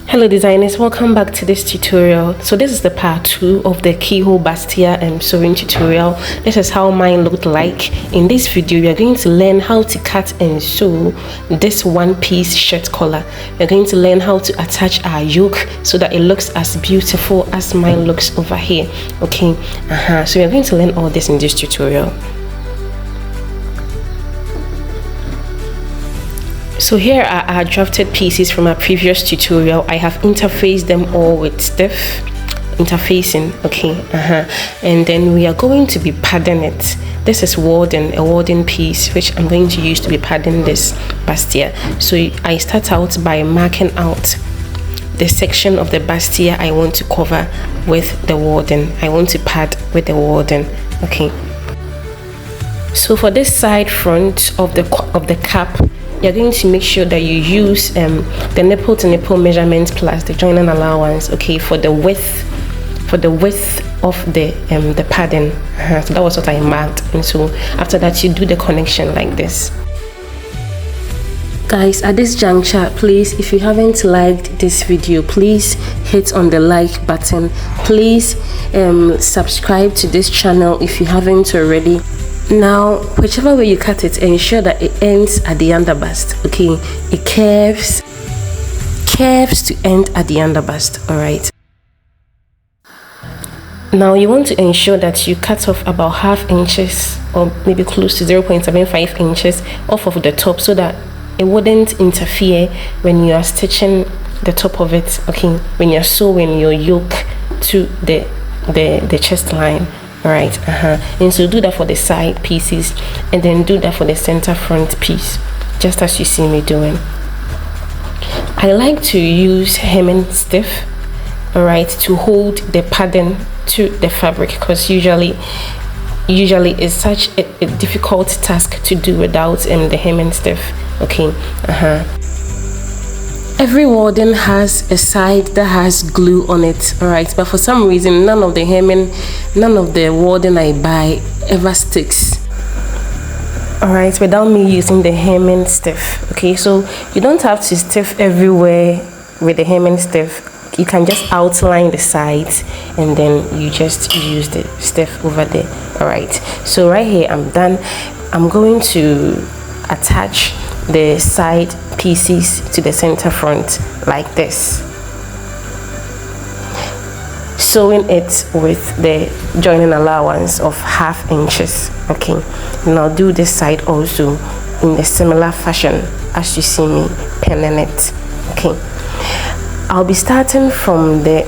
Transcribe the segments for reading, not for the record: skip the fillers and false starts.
Hello designers, welcome back to this tutorial. So this is the part 2 of the keyhole bustier and sewing tutorial. This is how mine looked like. In this video we are going to learn how to cut and sew this one-piece shirt collar. We are going to learn how to attach our yoke so that it looks as beautiful as mine looks over here. Okay, so we are going to learn all this in this tutorial. So here are our drafted pieces from our previous tutorial. I have interfaced them all with stiff interfacing. Okay, and then we are going to be padding it. This is a warding piece which I'm going to use to be padding this bustier. So I start out by marking out the section of the bustier I want to cover with the warding. I want to pad with the warding. Okay, so for this side front of the cap, you're going to make sure that you use the nipple to nipple measurement plus the joining allowance, okay, for the width of the padding. So that was what I marked, and so after that you do the connection like this. Guys, at this juncture, please, if you haven't liked this video, please hit on the like button. Please subscribe to this channel if you haven't already. Now, whichever way you cut it, ensure that it ends at the underbust. Okay, it curves to end at the underbust. All right. Now you want to ensure that you cut off about ½ inches or maybe close to 0.75 inches off of the top so that it wouldn't interfere when you are stitching the top of it. Okay, when you're sewing your yoke to the chest line. All right, and so do that for the side pieces, and then do that for the center front piece, just as you see me doing. I like to use hemming stiff, all right, to hold the padding to the fabric, because usually it's such a difficult task to do without the hemming stiff. Okay, every warding has a side that has glue on it, all right, but for some reason none of the warding I buy ever sticks, all right, without me using the hemming stiff. Okay, so you don't have to stiff everywhere with the hemming stiff. You can just outline the sides and then you just use the stiff over there. All right, so right here I'm done. I'm going to attach the side pieces to the center front like this, sewing it with the joining allowance of ½ inches. Okay, and I'll do this side also in the similar fashion as you see me pinning it. Okay, I'll be starting from the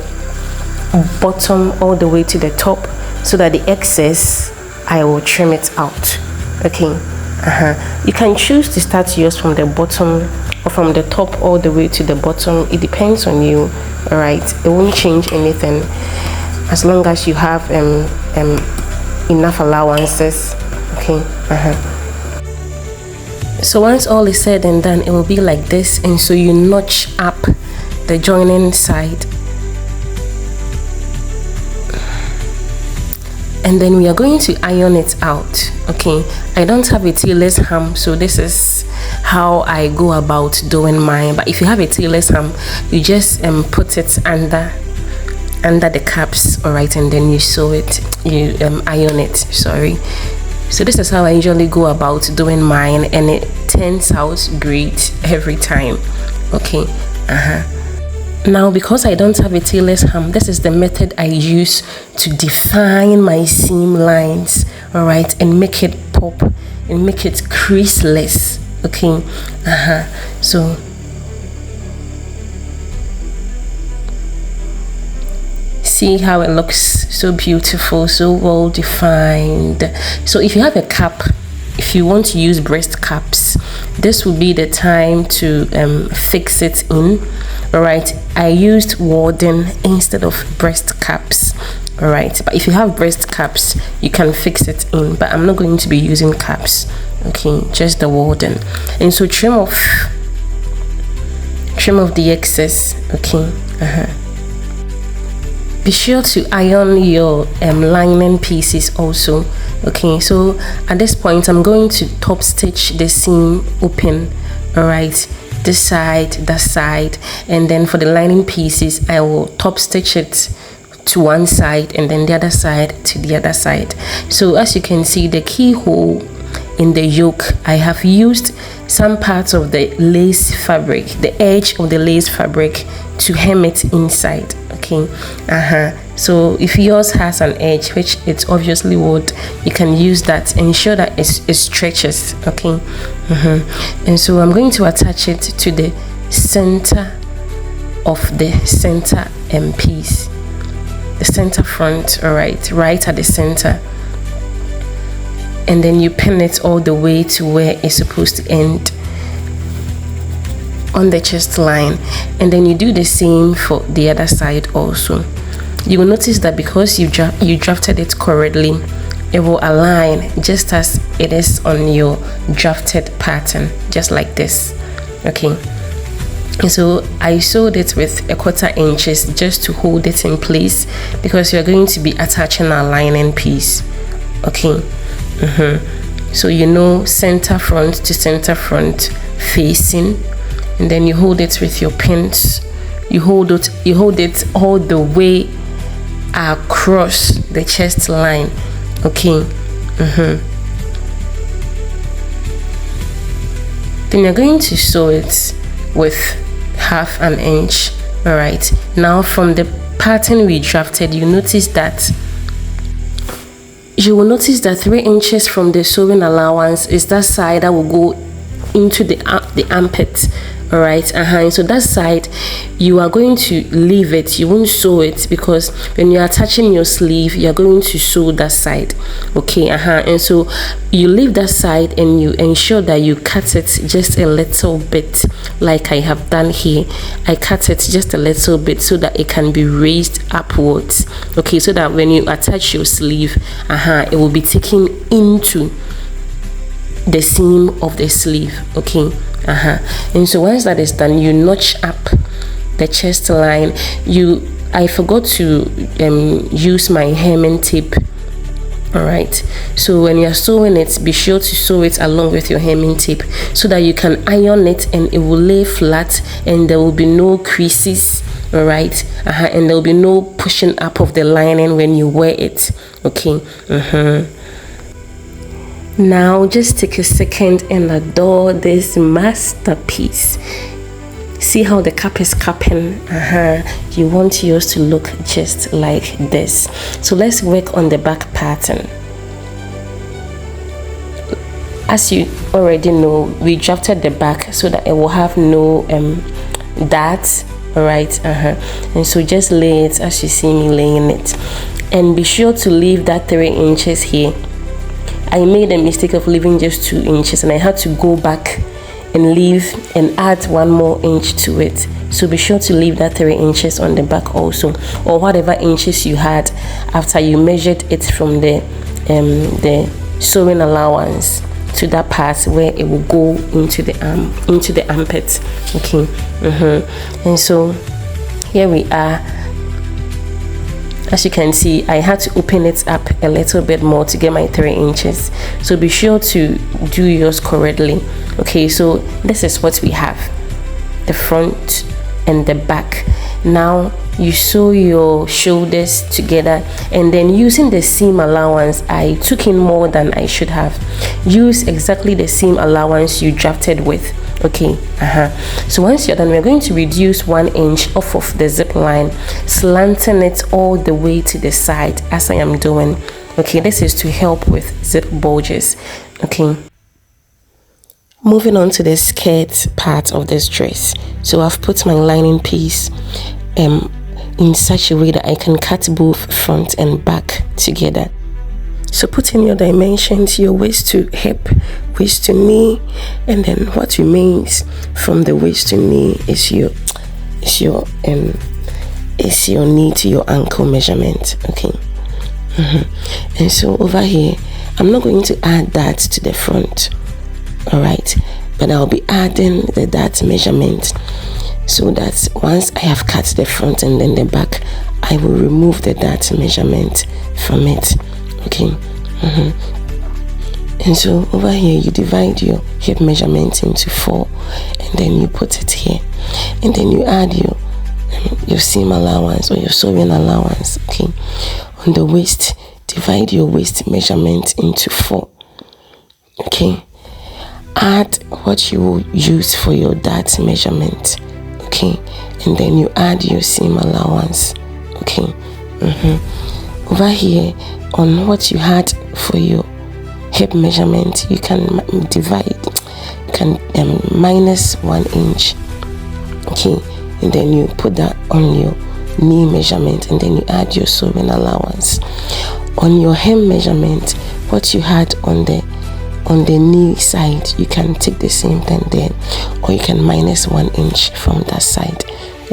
bottom all the way to the top so that the excess I will trim it out. Okay, you can choose to start yours from the bottom or from the top all the way to the bottom. It depends on you. All right, it won't change anything as long as you have enough allowances. Okay, so once all is said and done, it will be like this, and so you notch up the joining side, and then we are going to iron it out. Okay, I don't have a tailor's ham, so this is how I go about doing mine. But if you have a tailor's ham, you just put it under the caps, all right, and then you sew it, you iron it, sorry. So this is how I usually go about doing mine, and it turns out great every time. Okay, now because I don't have a tailor's ham, this is the method I use to define my seam lines, all right, and make it pop and make it creaseless. Okay, so see how it looks, so beautiful, so well defined. So if you have a cap, if you want to use breast caps, this will be the time to fix it in. All right, I used warding instead of breast caps. All right, but if you have breast caps, you can fix it in, but I'm not going to be using caps. Okay, just the warding. And so trim off the excess. Okay, be sure to iron your lining pieces also. Okay, so at this point I'm going to top stitch the seam open, all right, this side, that side, and then for the lining pieces I will top stitch it to one side and then the other side to the other side. So as you can see, the keyhole in the yoke, I have used some parts of the lace fabric, the edge of the lace fabric, to hem it inside. Okay, so if yours has an edge, which it obviously would, you can use that, ensure that it stretches. Okay, and so I'm going to attach it to the center of the center piece, the center front. All right, right at the center, and then you pin it all the way to where it's supposed to end on the chest line, and then you do the same for the other side also. You will notice that because you drafted it correctly, it will align just as it is on your drafted pattern, just like this. Okay, and so I sewed it with 1/4 inches just to hold it in place, because you're going to be attaching our lining piece. Okay, so you know, center front to center front facing, and then you hold it with your pins. You hold it all the way across the chest line. Okay, then you're going to sew it with 1/2 inch. All right, now from the pattern we drafted, you will notice that 3 inches from the sewing allowance is that side that will go into the armpit. All right, so that side you are going to leave it, you won't sew it, because when you're attaching your sleeve, you're going to sew that side. Okay, and so you leave that side and you ensure that you cut it just a little bit, like I have done here. I cut it just a little bit so that it can be raised upwards. Okay, so that when you attach your sleeve, it will be taken into the seam of the sleeve. Okay, and so once that is done, you notch up the chest line. I forgot to use my hemming tape. All right, so when you're sewing it, be sure to sew it along with your hemming tape so that you can iron it and it will lay flat and there will be no creases. All right, and there will be no pushing up of the lining when you wear it. Okay, now just take a second and adore this masterpiece. See how the cap is capping? You want yours to look just like this. So let's work on the back pattern. As you already know, we drafted the back so that it will have no darts. All right, and so just lay it as you see me laying it, and be sure to leave that 3 inches here. I made a mistake of leaving just 2 inches, and I had to go back and leave and add 1 more inch to it. So be sure to leave that 3 inches on the back also, or whatever inches you had after you measured it from the sewing allowance to that part where it will go into the armpit. Okay, and so here we are. As you can see, I had to open it up a little bit more to get my 3 inches. So be sure to do yours correctly. Okay, so this is what we have, the front and the back. Now you sew your shoulders together, and then using the seam allowance, I took in more than I should have. Use exactly the seam allowance you drafted with. Okay, so once you're done, we're going to reduce 1 inch off of the zip line, slanting it all the way to the side as I am doing. Okay, this is to help with zip bulges. Okay, moving on to the skirt part of this dress. So I've put my lining piece in such a way that I can cut both front and back together. So put in your dimensions, your waist to hip, waist to knee, and then what remains from the waist to knee is your knee to your ankle measurement. Okay, and so over here, I'm not going to add that to the front. All right, but I'll be adding the dart measurement, so that once I have cut the front and then the back, I will remove the dart measurement from it. Okay, And so over here you divide your hip measurement into 4, and then you put it here, and then you add your seam allowance or your sewing allowance. Okay, on the waist, divide your waist measurement into 4. Okay, add what you will use for your dart measurement. Okay, and then you add your seam allowance. Okay, over here on what you had for your hip measurement, you can minus 1 inch. Okay, and then you put that on your knee measurement, and then you add your sewing allowance. On your hem measurement, what you had on the knee side, you can take the same thing there, or you can minus 1 inch from that side.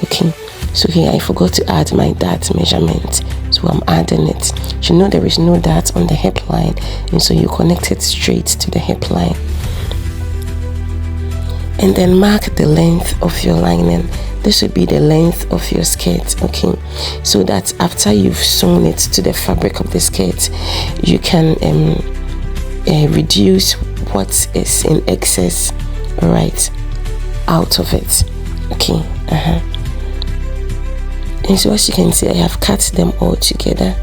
Okay, so here I forgot to add my dart measurement, so I'm adding it. You know there is no dart on the hip line, and so you connect it straight to the hip line, and then mark the length of your lining. This would be the length of your skirt. Okay, so that after you've sewn it to the fabric of the skirt, you can reduce what is in excess, right, out of it. Okay, and so as you can see, I have cut them all together.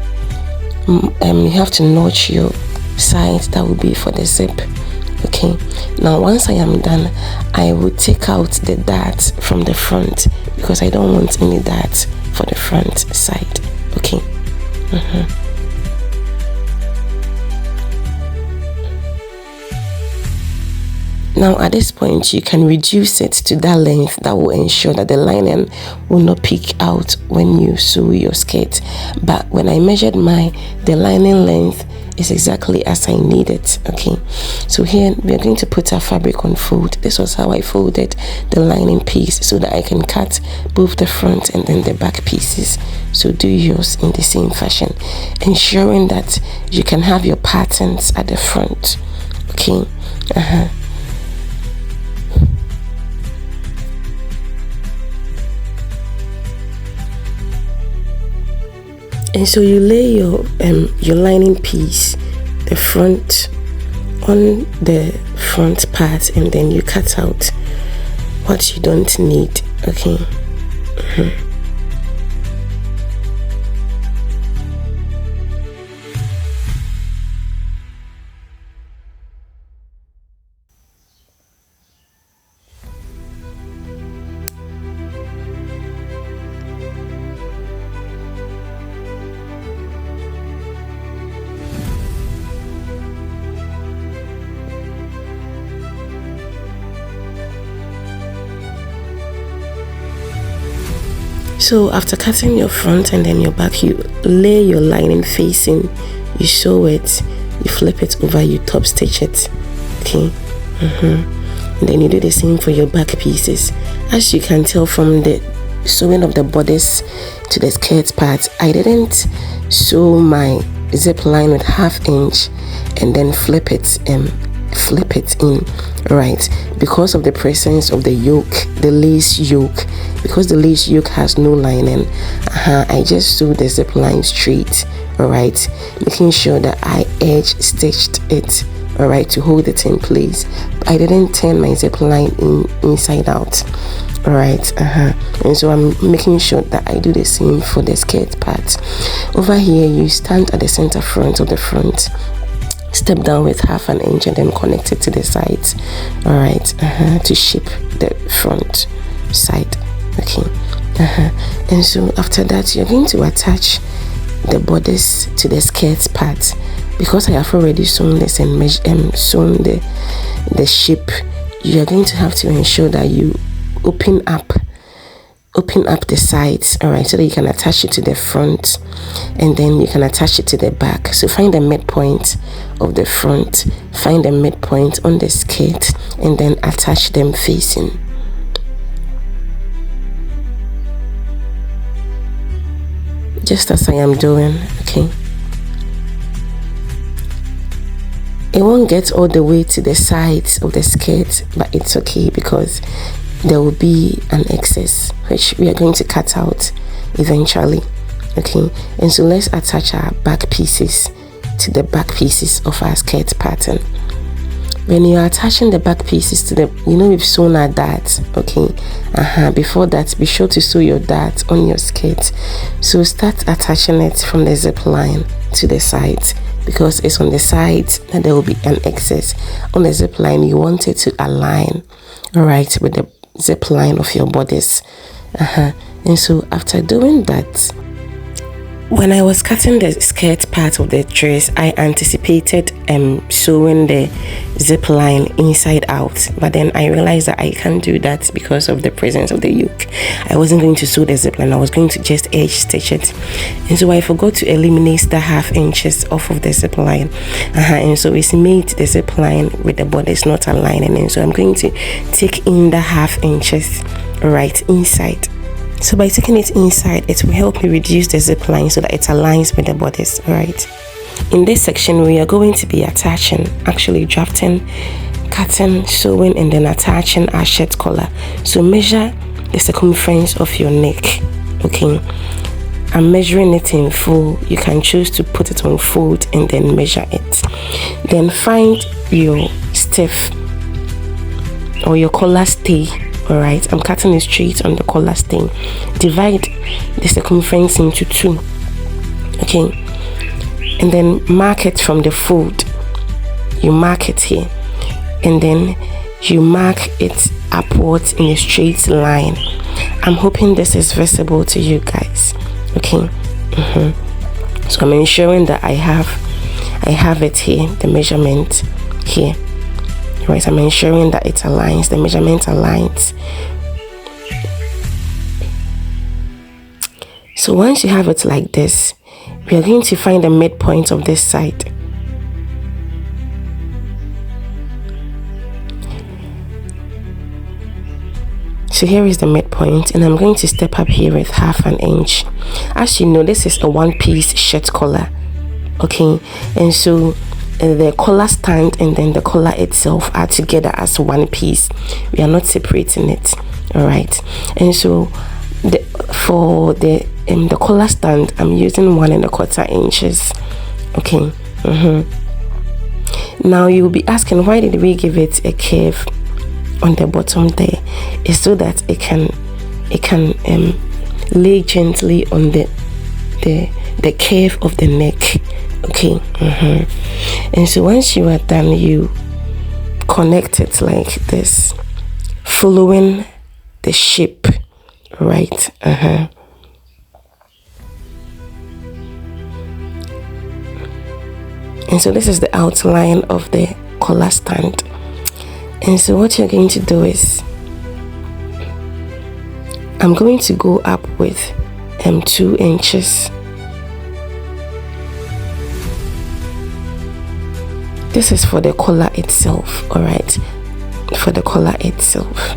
You have to notch your side, that will be for the zip. Okay, now once I am done, I will take out the dart from the front, because I don't want any dart for the front side. Okay, now at this point you can reduce it to that length. That will ensure that the lining will not peek out when you sew your skirt. But when I measured the lining length is exactly as I need it. Okay, so here we are going to put our fabric on fold. This was how I folded the lining piece, so that I can cut both the front and then the back pieces. So do yours in the same fashion, ensuring that you can have your patterns at the front. Okay, and so you lay your lining piece, the front, on the front part, and then you cut out what you don't need. Okay. So after cutting your front and then your back, you lay your lining facing, you sew it, you flip it over, you top stitch it. Okay, and then you do the same for your back pieces. As you can tell from the sewing of the bodice to the skirt part, I didn't sew my zip line with 1/2 inch and then flip it in, right, because of the presence of the yoke, the lace yoke. Because the lace yoke has no lining, I just sewed the zip line straight, all right, making sure that I edge stitched it, all right, to hold it in place. I didn't turn my zip line inside out, all right. And so I'm making sure that I do the same for the skirt part. Over here, you stand at the center front of the front, step down with 1/2 inch, and then connect it to the sides, all right, to shape the front side. Okay, and so after that, you're going to attach the bodice to the skirt part. Because I have already sewn this and sewn the shape, you are going to have to ensure that you open up the sides, all right, so that you can attach it to the front, and then you can attach it to the back. So find the midpoint of the front, find the midpoint on the skirt, and then attach them facing. Just as I am doing. Okay, it won't get all the way to the sides of the skirt, but it's okay because there will be an excess which we are going to cut out eventually. Okay, and so let's attach our back pieces to the back pieces of our skirt pattern. when you're attaching the back pieces to the, we've sewn our dart, okay? Before that, be sure to sew your dart on your skirt. So start attaching it from the zip line to the sides, because it's on the sides that there will be an excess. On the zip line, you want it to align, all right, with the zip line of your bodice. And so after doing that, when I was cutting the skirt part of the dress, I anticipated sewing the zip line inside out, but then I realized that I can't do that because of the presence of the yoke. I wasn't going to sew the zip line, I was going to just edge stitch it, and so I forgot to eliminate the 1/2 inches off of the zip line, and so it's made the zip line with the bodice not aligning, and so I'm going to take in the 1/2 inches right inside. So by taking it inside, it will help me reduce the zip line so that it aligns with the bodice, right? In this section, we are going to be attaching, actually drafting, cutting, sewing, and then attaching our shirt collar. So measure the circumference of your neck, okay? I'm measuring it in full. You can choose to put it on fold and then measure it. Then find your stiff or your collar stay. All right, I'm cutting it straight on the collar stay. Divide the circumference into 2, okay, and then mark it from the fold. You mark it here, and then you mark it upwards in a straight line. I'm hoping this is visible to you guys, okay? So I'm ensuring that I have it here, the measurement here. Right, I'm ensuring that it aligns, the measurement aligns. So once you have it like this, we are going to find the midpoint of this side. So here is the midpoint, and I'm going to step up here with 1/2 inch. As you know, this is a 1-piece shirt collar, okay? And so the collar stand and then the collar itself are together as 1 piece. We are not separating it, all right? And so for the collar stand, I'm using 1 1/4 inches, okay? Now you will be asking, why did we give it a curve on the bottom there? It's so that it can lay gently on the curve of the neck, okay? And so once you are done, you connect it like this, following the shape, right? And so this is the outline of the collar stand. And so what you're going to do is, I'm going to go up with 2 inches. This is for the collar itself, all right? For the collar itself.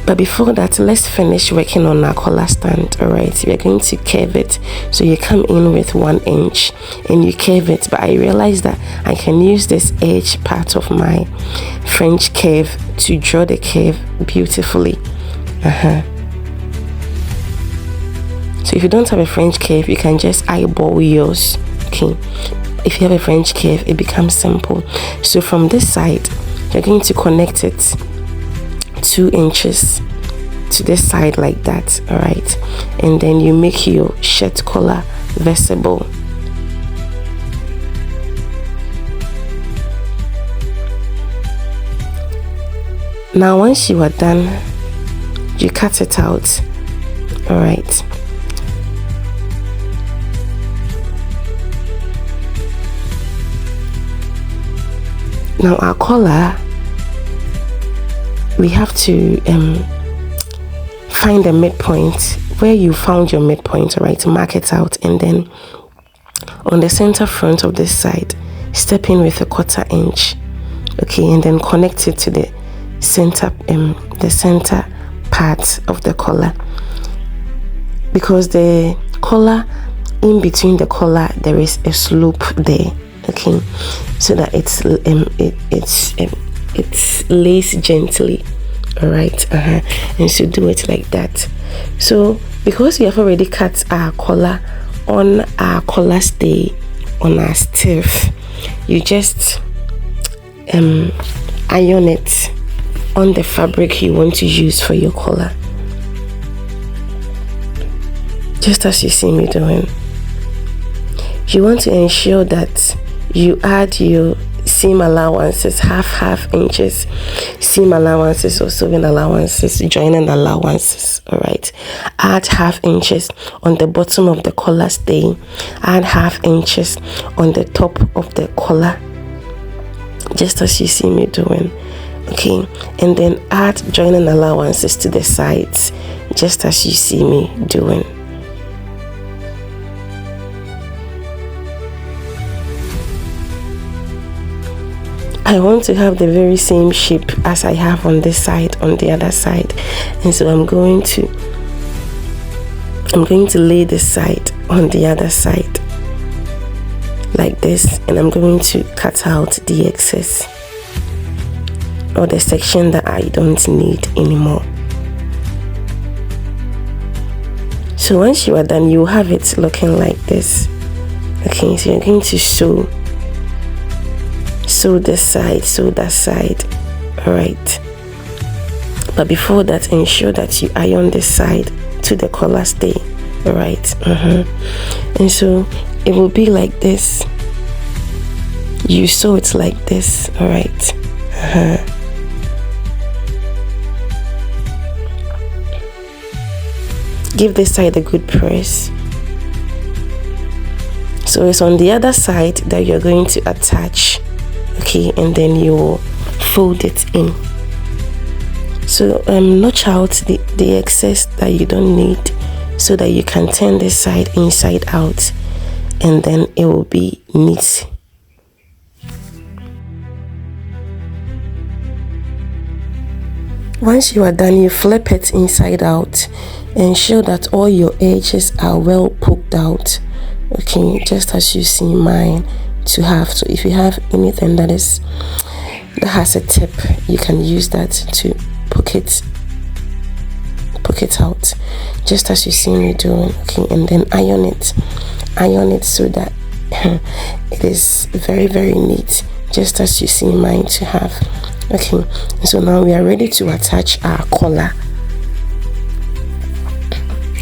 But before that, let's finish working on our collar stand, all right? We're going to curve it. So you come in with 1 inch and you curve it. But I realized that I can use this edge part of my French curve to draw the curve beautifully. So if you don't have a French curve, you can just eyeball yours, okay? If you have a French curve, it becomes simple. So from this side, you're going to connect it 2 inches to this side like that, all right? And then you make your shirt collar visible. Now once you are done, you cut it out, all right? Now our collar, we have to find the midpoint. Where you found your midpoint, right? Mark it out, and then on the center front of this side, step in with a 1/4 inch, okay, and then connect it to the center part of the collar, because the collar, in between the collar, there is a slope there, okay, so that it lays gently, all right? And so do it like that. So because we have already cut our collar on our collar stay on our stiff, you just iron it on the fabric you want to use for your collar, just as you see me doing. You want to ensure that you add your seam allowances, half inches seam allowances or sewing allowances, joining allowances. All right, add half inches on the bottom of the collar stay, add half inches on the top of the collar, just as you see me doing. Okay, and then add joining allowances to the sides, just as you see me doing. I want to have the very same shape as I have on this side, on the other side, and so I'm going to lay this side on the other side like this, and I'm going to cut out the excess or the section that I don't need anymore. So once you are done, you have it looking like this. Okay, so you're going to sew this side, sew that side. All right, but before that, ensure that you iron this side to the collar stay. All right, and so it will be like this. You sew it like this. All right, give this side a good press. So it's on the other side that you're going to attach. Okay, and then you fold it in. So notch out the excess that you don't need, so that you can turn this side inside out, and then it will be neat. Once you are done, you flip it inside out. Ensure that all your edges are well poked out. Okay, just as you see mine to have. So if you have anything that has a tip, you can use that to poke it out, just as you see me doing. Okay, and then iron it so that it is very, very neat, just as you see mine to have. Okay, so now we are ready to attach our collar.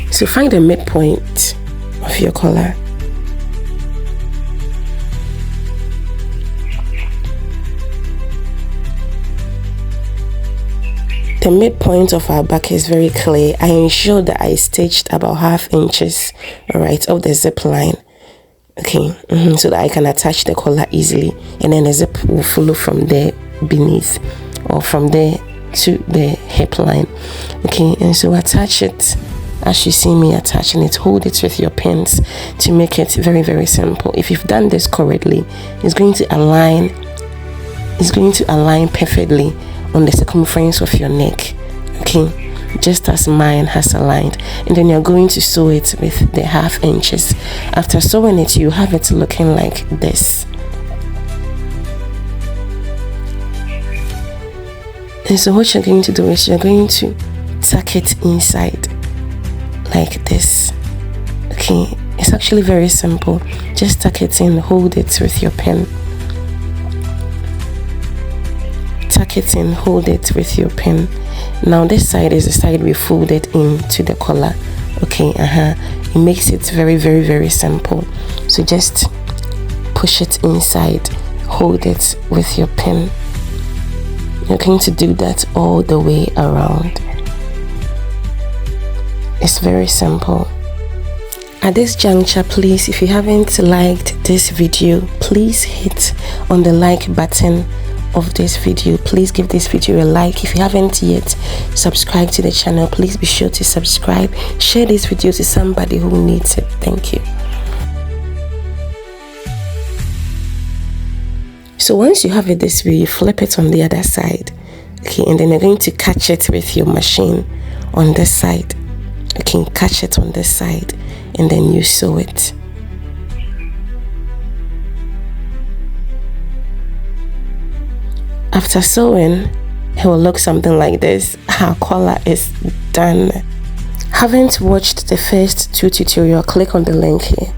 So find the midpoint of your collar. The midpoint of our back is very clear. I ensure that I stitched about half inches, all right, of the zip line. Okay, so that I can attach the collar easily, and then the zip will follow from there beneath, or from there to the hip line. Okay, and so attach it as you see me attaching it. Hold it with your pins to make it very, very simple. If you've done this correctly, it's going to align perfectly on the circumference of your neck. Okay, just as mine has aligned. And then you're going to sew it with the half inches. After sewing it, you have it looking like this. And so what you're going to do is you're going to tuck it inside like this. Okay, it's actually very simple. Just tuck it in, hold it with your pen. Tuck it in, hold it with your pen. Now this side is the side we folded into the collar. Okay, it makes it very, very, very simple. So just push it inside, hold it with your pen. You're going to do that all the way around. It's very simple. At this juncture, please, if you haven't liked this video, please hit on the like button of this video. Please give this video a like. If you haven't yet subscribed to the channel, please be sure to subscribe. Share this video to somebody who needs it. Thank you. So once you have it this way, you flip it on the other side. Okay, and then you're going to catch it with your machine on this side. Okay, catch it on this side, and then you sew it. After sewing, it will look something like this. Our collar is done. Haven't watched the first 2 tutorials, click on the link here.